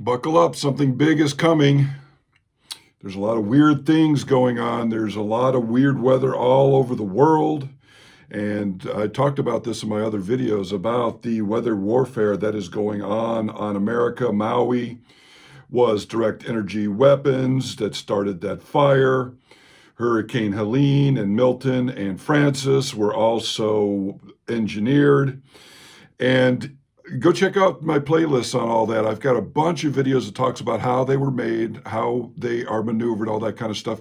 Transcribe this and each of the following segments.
Buckle up, something big is coming. There's a lot of weird things going on. There's a lot of weird weather all over the world. And I talked about this in my other videos about the weather warfare that is going on America. Maui was direct energy weapons that started that fire. Hurricane Helene and Milton and Francis were also engineered. And go check out my playlists on all that. I've got a bunch of videos that talks about how they were made, how they are maneuvered, all that kind of stuff.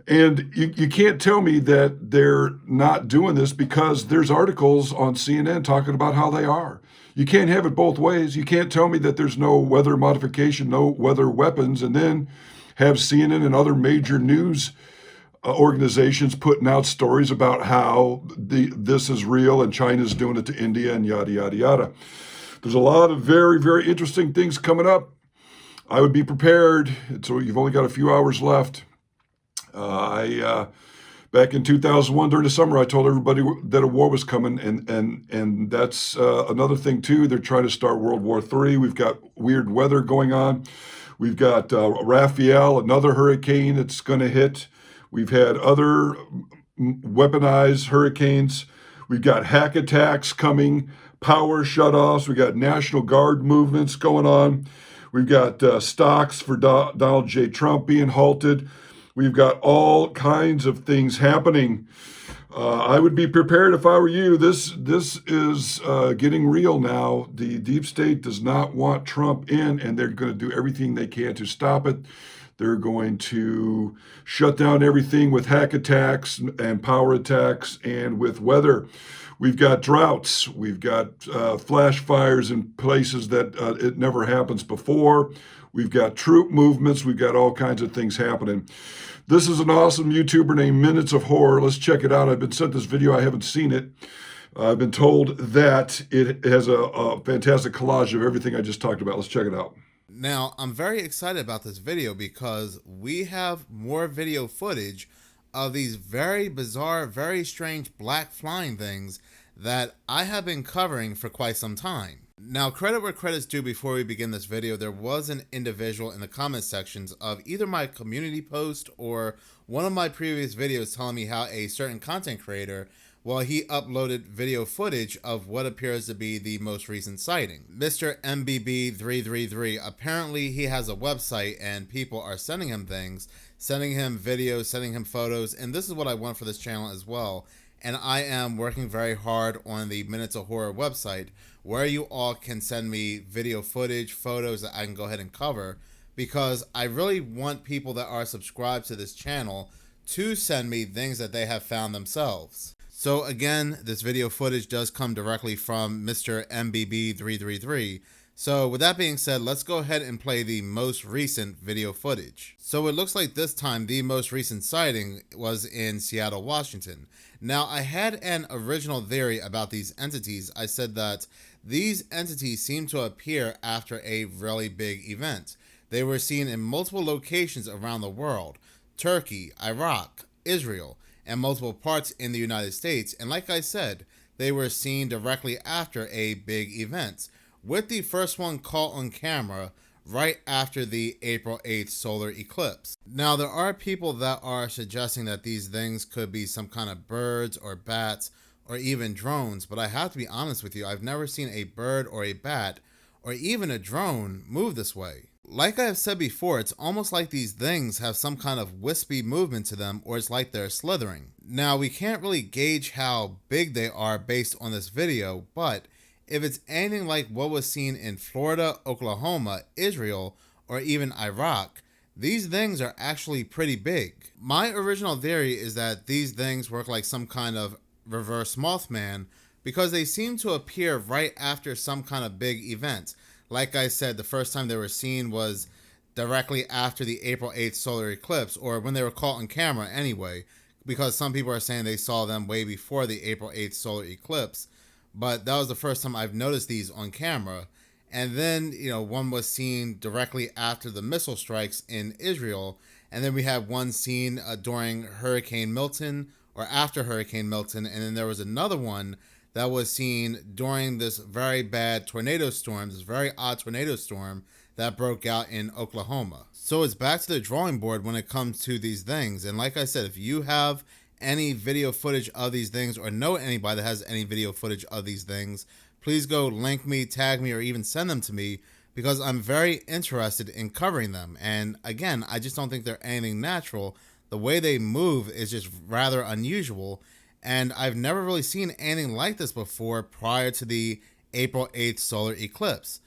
And you can't tell me that they're not doing this because there's articles on CNN talking about how they are. You can't have it both ways. You can't tell me that there's no weather modification, no weather weapons, and then have CNN and other major news organizations putting out stories about how this is real and China's doing it to India and yada, yada, yada. There's a lot of very, very interesting things coming up. I would be prepared. So you've only got a few hours left. Back in 2001 during the summer, I told everybody that a war was coming, and that's another thing too. They're trying to start World War III. We've got weird weather going on. We've got Raphael, another hurricane that's going to hit. We've had other weaponized hurricanes. We've got hack attacks coming, power shutoffs. We've got National Guard movements going on. We've got stocks for Donald J. Trump being halted. We've got all kinds of things happening. I would be prepared if I were you. This is getting real now. The deep state does not want Trump in, and they're going to do everything they can to stop it. They're going to shut down everything with hack attacks and power attacks and with weather. We've got droughts. We've got flash fires in places that it never happens before. We've got troop movements. We've got all kinds of things happening. This is an awesome YouTuber named Minutes of Horror. Let's check it out. I've been sent this video. I haven't seen it. I've been told that it has a fantastic collage of everything I just talked about. Let's check it out. Now, I'm very excited about this video because we have more video footage of these very bizarre, very strange black flying things that I have been covering for quite some time. Now, credit where credit's due. Before we begin this video, there was an individual in the comment sections of either my community post or one of my previous videos telling me how a certain content creator, well, he uploaded video footage of what appears to be the most recent sighting. Mr. MBB333, apparently he has a website and people are sending him things, sending him videos, sending him photos, and this is what I want for this channel as well. And I am working very hard on the Minutes of Horror website where you all can send me video footage, photos that I can go ahead and cover, because I really want people that are subscribed to this channel to send me things that they have found themselves. So again, this video footage does come directly from Mr. MBB333. So with that being said, let's go ahead and play the most recent video footage. So it looks like this time the most recent sighting was in Seattle, Washington. Now, I had an original theory about these entities. I said that these entities seem to appear after a really big event. They were seen in multiple locations around the world: Turkey, Iraq, Israel, and multiple parts in the United States. And like I said, they were seen directly after a big event, with the first one caught on camera right after the April 8th solar eclipse. Now, there are people that are suggesting that these things could be some kind of birds or bats or even drones, but I have to be honest with you, I've never seen a bird or a bat or even a drone move this way. Like I have said before, it's almost like these things have some kind of wispy movement to them, or it's like they're slithering. Now, we can't really gauge how big they are based on this video, but if it's anything like what was seen in Florida, Oklahoma, Israel, or even Iraq, these things are actually pretty big. My original theory is that these things work like some kind of reverse Mothman because they seem to appear right after some kind of big event. Like I said, the first time they were seen was directly after the April 8th solar eclipse, or when they were caught on camera anyway, because some people are saying they saw them way before the April 8th solar eclipse. But that was the first time I've noticed these on camera. And then, one was seen directly after the missile strikes in Israel. And then we had one seen during Hurricane Milton, or after Hurricane Milton. And then there was another one that was seen during this very bad tornado storm, this very odd tornado storm that broke out in Oklahoma. So it's back to the drawing board when it comes to these things. And like I said, if you have any video footage of these things or know anybody that has any video footage of these things, please go link me, tag me, or even send them to me, because I'm very interested in covering them. And again, I just don't think they're anything natural. The way they move is just rather unusual, and I've never really seen anything like this before prior to the April 8th solar eclipse.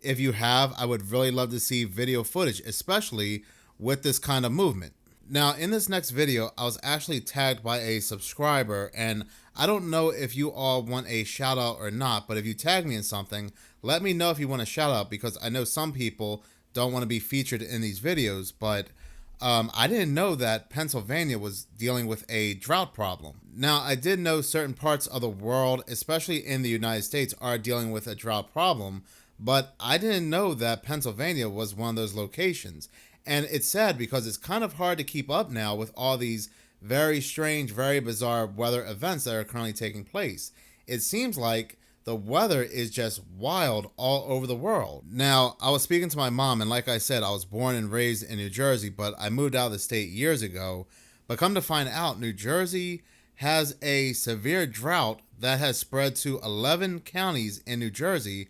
If you have, I would really love to see video footage, especially with this kind of movement. Now, in this next video, I was actually tagged by a subscriber, and I don't know if you all want a shout out or not, but if you tag me in something, let me know if you want a shout out, because I know some people don't want to be featured in these videos, but I didn't know that Pennsylvania was dealing with a drought problem. Now, I did know certain parts of the world, especially in the United States, are dealing with a drought problem, but I didn't know that Pennsylvania was one of those locations. And it's sad because it's kind of hard to keep up now with all these very strange, very bizarre weather events that are currently taking place. It seems like the weather is just wild all over the world. Now, I was speaking to my mom, and like I said, I was born and raised in New Jersey, but I moved out of the state years ago. But come to find out, New Jersey has a severe drought that has spread to 11 counties in New Jersey,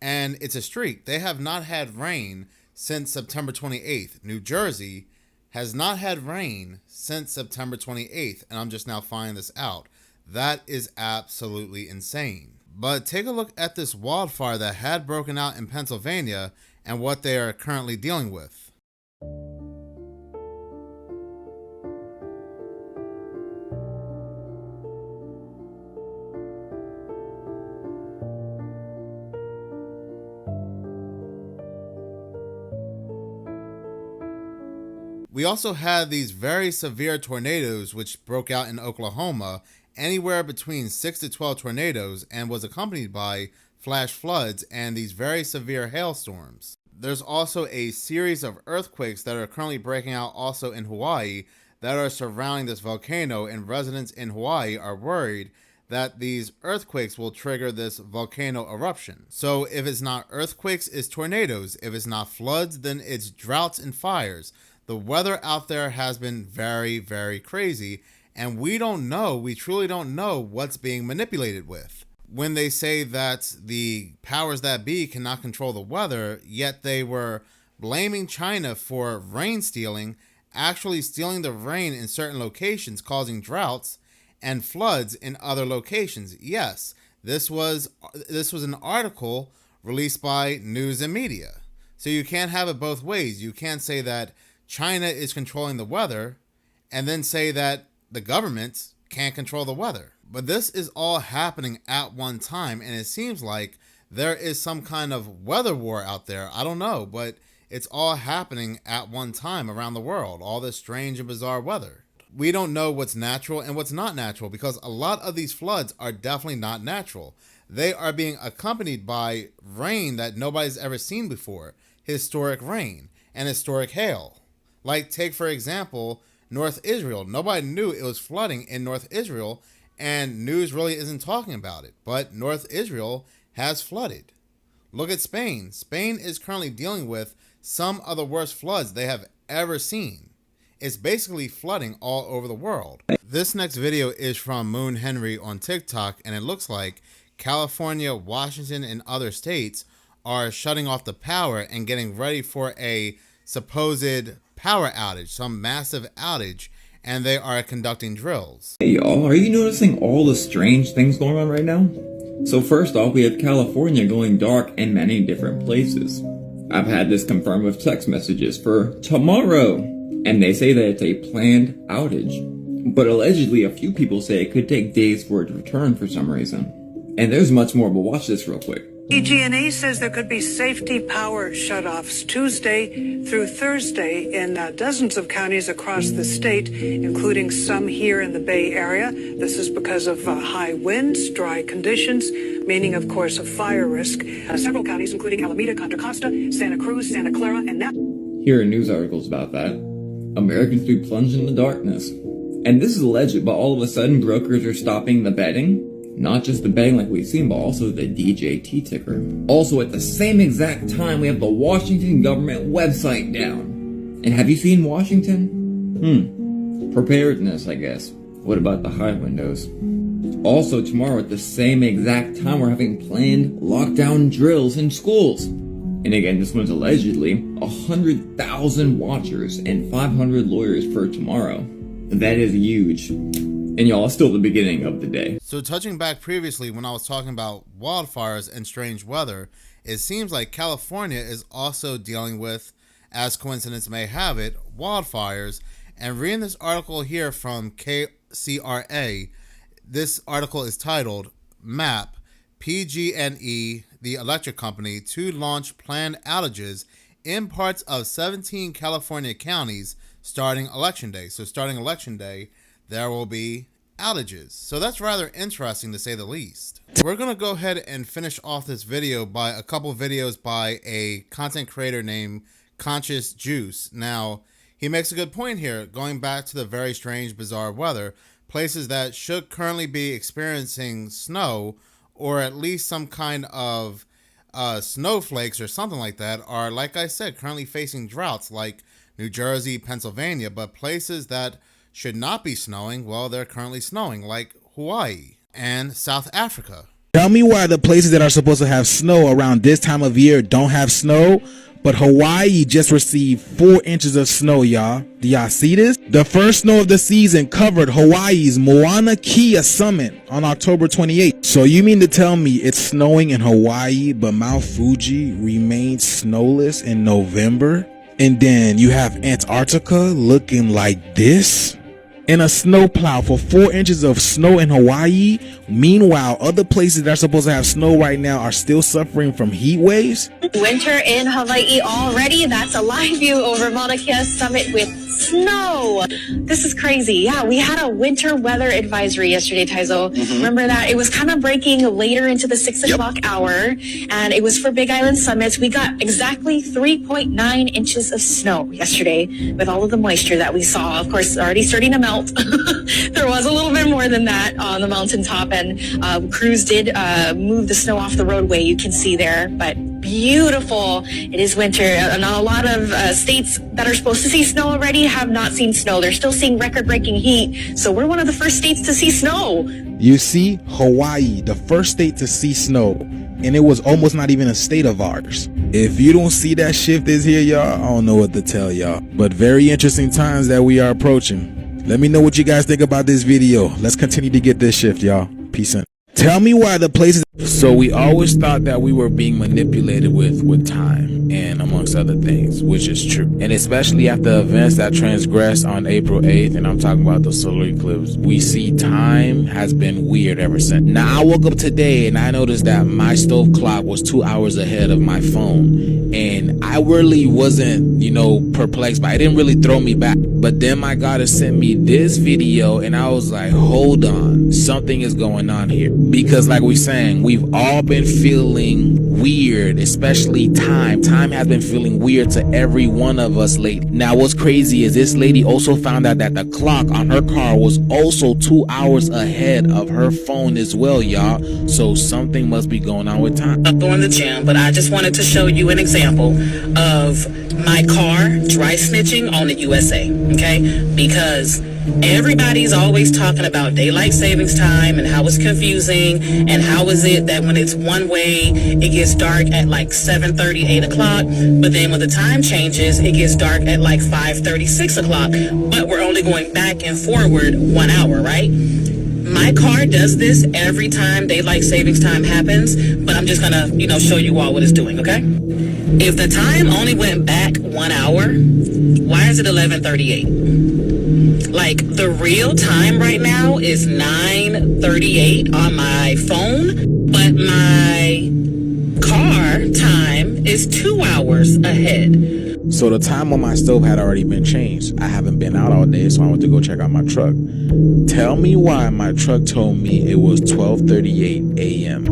and it's a streak. They have not had rain since September 28th. New Jersey has not had rain since September 28th, and I'm just now finding this out. That is absolutely insane. But take a look at this wildfire that had broken out in Pennsylvania and what they are currently dealing with. We also had these very severe tornadoes which broke out in Oklahoma, anywhere between 6 to 12 tornadoes, and was accompanied by flash floods and these very severe hailstorms. There's also a series of earthquakes that are currently breaking out also in Hawaii that are surrounding this volcano, and residents in Hawaii are worried that these earthquakes will trigger this volcano eruption. So if it's not earthquakes, it's tornadoes. If it's not floods, then it's droughts and fires. The weather out there has been very, very crazy, and we truly don't know what's being manipulated with. When they say that the powers that be cannot control the weather, yet they were blaming China for rain stealing, actually stealing the rain in certain locations, causing droughts and floods in other locations. Yes, this was an article released by News and Media. So you can't have it both ways. You can't say that China is controlling the weather and then say that the government can't control the weather. But this is all happening at one time, and it seems like there is some kind of weather war out there. I don't know, but it's all happening at one time around the world, all this strange and bizarre weather. We don't know what's natural and what's not natural, because a lot of these floods are definitely not natural. They are being accompanied by rain that nobody's ever seen before, historic rain and historic hail. Like, take for example, North Israel. Nobody knew it was flooding in North Israel, and news really isn't talking about it. But North Israel has flooded. Look at Spain. Spain is currently dealing with some of the worst floods they have ever seen. It's basically flooding all over the world. This next video is from Moon Henry on TikTok, and it looks like California, Washington, and other states are shutting off the power and getting ready for a supposed power outage, some massive outage, and they are conducting drills. Hey y'all, are you noticing all the strange things going on right now? So first off, we have California going dark in many different places. I've had this confirmed with text messages for tomorrow, and they say that it's a planned outage. But allegedly, a few people say it could take days for it to return for some reason. And there's much more, but watch this real quick. PG&E says there could be safety power shutoffs Tuesday through Thursday in dozens of counties across the state, including some here in the Bay Area. This is because of high winds, dry conditions, meaning, of course, a fire risk. Several counties, including Alameda, Contra Costa, Santa Cruz, Santa Clara, and now. Here are news articles about that. Americans be plunged in the darkness. And this is alleged, but all of a sudden brokers are stopping the betting. Not just the bang like we've seen, but also the DJT ticker. Also, at the same exact time, we have the Washington government website down. And have you seen Washington? Preparedness, I guess. What about the high windows? Also, tomorrow at the same exact time, we're having planned lockdown drills in schools. And again, this one's allegedly 100,000 watchers and 500 lawyers for tomorrow. That is huge. And y'all, it's still the beginning of the day. So touching back previously when I was talking about wildfires and strange weather, it seems like California is also dealing with, as coincidence may have it, wildfires. And reading this article here from KCRA, this article is titled, MAP, PG&E, the electric company, to launch planned outages in parts of 17 California counties starting Election Day. So starting Election Day, there will be outages. So that's rather interesting to say the least. We're going to go ahead and finish off this video by a couple videos by a content creator named Conscious Juice. Now, he makes a good point here, going back to the very strange, bizarre weather. Places that should currently be experiencing snow, or at least some kind of snowflakes or something like that, are, like I said, currently facing droughts like New Jersey, Pennsylvania. But places that should not be snowing, well, they're currently snowing, like Hawaii and South Africa. Tell me why the places that are supposed to have snow around this time of year don't have snow, but Hawaii just received 4 inches of snow, y'all. Do y'all see this? The first snow of the season covered Hawaii's Mauna Kea summit on October 28th. So you mean to tell me it's snowing in Hawaii, but Mount Fuji remains snowless in November? And then you have Antarctica looking like this? In a snowplow for 4 inches of snow in Hawaii. Meanwhile, other places that are supposed to have snow right now are still suffering from heat waves. Winter in Hawaii already. That's a live view over Mauna Kea summit with snow. This is crazy. Yeah, we had a winter weather advisory yesterday, Taizo. Remember that? It was kind of breaking later into the 6 o'clock hour, and it was for Big Island summits. We got exactly 3.9 inches of snow yesterday with all of the moisture that we saw. Of course, already starting to melt. There was a little bit more than that on the mountaintop, and crews did move the snow off the roadway. You can see there, but beautiful. It is winter, and a lot of states that are supposed to see snow already have not seen snow. They're still seeing record-breaking heat, so we're one of the first states to see snow. You see, Hawaii, the first state to see snow, and it was almost not even a state of ours. If you don't see that shift is here, y'all, I don't know what to tell y'all. But very interesting times that we are approaching. Let me know what you guys think about this video. Let's continue to get this shift, y'all. Peace out. Tell me why the places. So we always thought that we were being manipulated with time and amongst other things, which is true. And especially after events that transgressed on April 8th, and I'm talking about the solar eclipse, we see time has been weird ever since. Now, I woke up today and I noticed that my stove clock was 2 hours ahead of my phone. And I really wasn't, perplexed, but it didn't really throw me back. But then my goddess sent me this video and I was like, hold on, something is going on here. Because like we're saying, we've all been feeling weird, especially time. Time has been feeling weird to every one of us lately. Now, what's crazy is this lady also found out that the clock on her car was also 2 hours ahead of her phone as well, y'all. So something must be going on with time. Up on the gym, but I just wanted to show you an example of my car dry snitching on the USA, okay? Because everybody's always talking about daylight savings time and how it's confusing and how is it that when it's one way it gets dark at like 7:30, 8 o'clock, but then when the time changes it gets dark at like 5:30, 6 o'clock, but we're only going back and forward 1 hour, right? My car does this every time daylight savings time happens, but I'm just gonna, show you all what it's doing, okay? If the time only went back 1 hour, why is it 11:38? Like, the real time right now is 9:38 on my phone, but my car time is 2 hours ahead. So the time on my stove had already been changed. I haven't been out all day, so I went to go check out my truck. Tell me why my truck told me it was 12:38 a.m.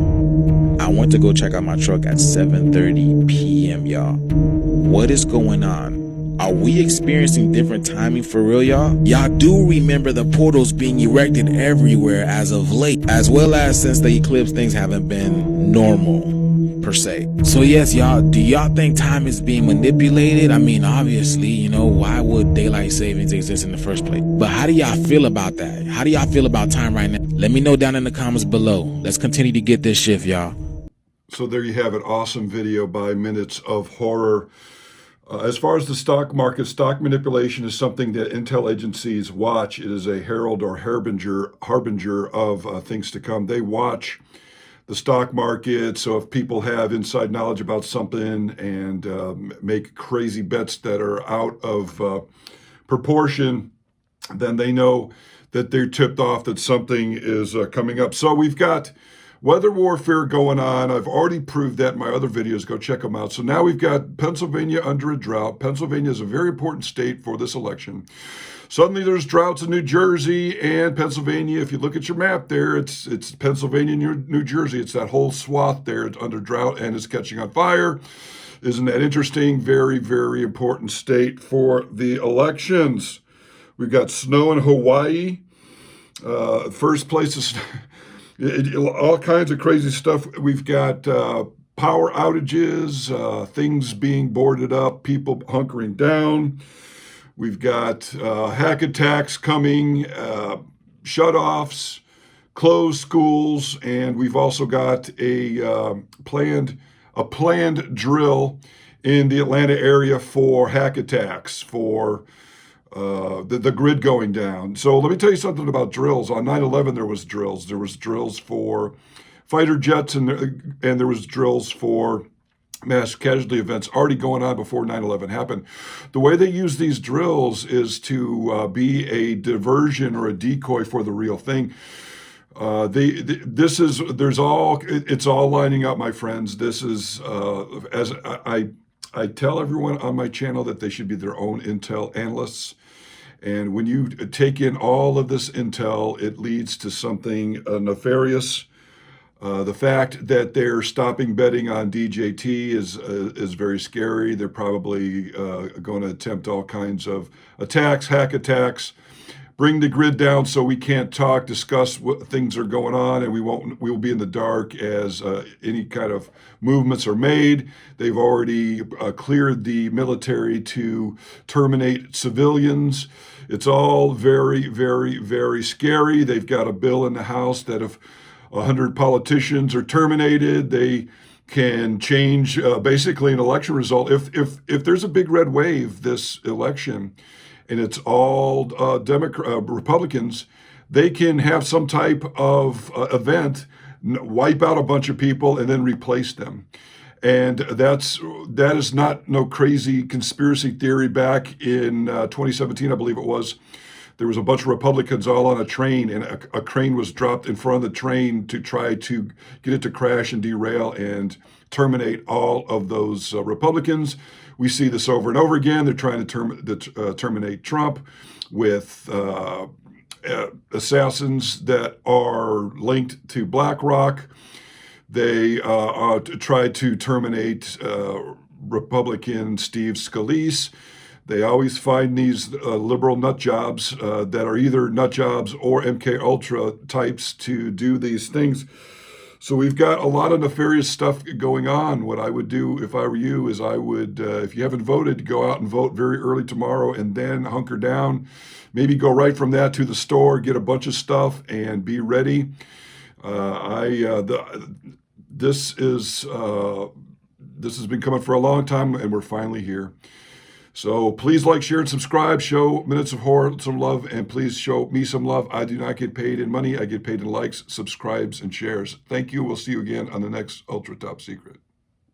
I went to go check out my truck at 7:30 p.m., y'all. What is going on? Are Are we experiencing different timing for real, y'all? Y'all do remember the portals being erected everywhere as of late, as well as since the eclipse, things haven't been normal per se. So yes, y'all, do y'all think time is being manipulated? I mean, obviously, you know, why would daylight savings exist in the first place? But how do y'all feel about that? How do y'all feel about time right now? Let me know down in the comments below. Let's continue to get this shift, y'all. So there you have it. Awesome video by Minutes of Horror. As far as the stock market, stock manipulation is something that intel agencies watch. It is a herald or harbinger of things to come. They watch the stock market. So if people have inside knowledge about something and make crazy bets that are out of proportion, then they know that they're tipped off that something is coming up. So we've got weather warfare going on. I've already proved that in my other videos. Go check them out. So now we've got Pennsylvania under a drought. Pennsylvania is a very important state for this election. Suddenly there's droughts in New Jersey and Pennsylvania. If you look at your map there, it's Pennsylvania and New Jersey. It's that whole swath there. It's under drought and it's catching on fire. Isn't that interesting? Very, very important state for the elections. We've got snow in Hawaii. First place is all kinds of crazy stuff. We've got power outages, things being boarded up, people hunkering down. We've got hack attacks coming, shut-offs, closed schools, and we've also got a planned drill in the Atlanta area for hack attacks, for the grid going down. So let me tell you something about drills. On 9/11, there was drills. There was drills for fighter jets, and there was drills for mass casualty events already going on before 9/11 happened. The way they use these drills is to be a diversion or a decoy for the real thing. It's all lining up, my friends. This is, as I tell everyone on my channel that they should be their own intel analysts. And when you take in all of this intel, it leads to something nefarious. The fact that they're stopping betting on DJT is very scary. They're probably going to attempt all kinds of attacks, hack attacks, bring the grid down so we can't talk, discuss what things are going on, and we will be in the dark as any kind of movements are made. They've already cleared the military to terminate civilians. It's all very, very, very scary. They've got a bill in the House that if 100 politicians are terminated, they can change basically an election result. If there's a big red wave this election, and it's all Republicans, they can have some type of event, wipe out a bunch of people, and then replace them. And that is not no crazy conspiracy theory. Back in 2017, I believe it was, there was a bunch of Republicans all on a train, and a crane was dropped in front of the train to try to get it to crash and derail and terminate all of those Republicans. We see this over and over again. They're trying to terminate Trump with assassins that are linked to BlackRock. They tried to terminate Republican Steve Scalise. They always find these liberal nut jobs that are either nut jobs or MK Ultra types to do these things. So we've got a lot of nefarious stuff going on. What I would do if I were you is I would, if you haven't voted, go out and vote very early tomorrow and then hunker down. Maybe go right from that to the store, get a bunch of stuff, and be ready. This has been coming for a long time, and we're finally here. So please like, share, and subscribe. Show Minutes of Horror some love, and please show me some love. I do not get paid in money. I get paid in likes, subscribes, and shares. Thank you. We'll see you again on the next Ultra Top Secret.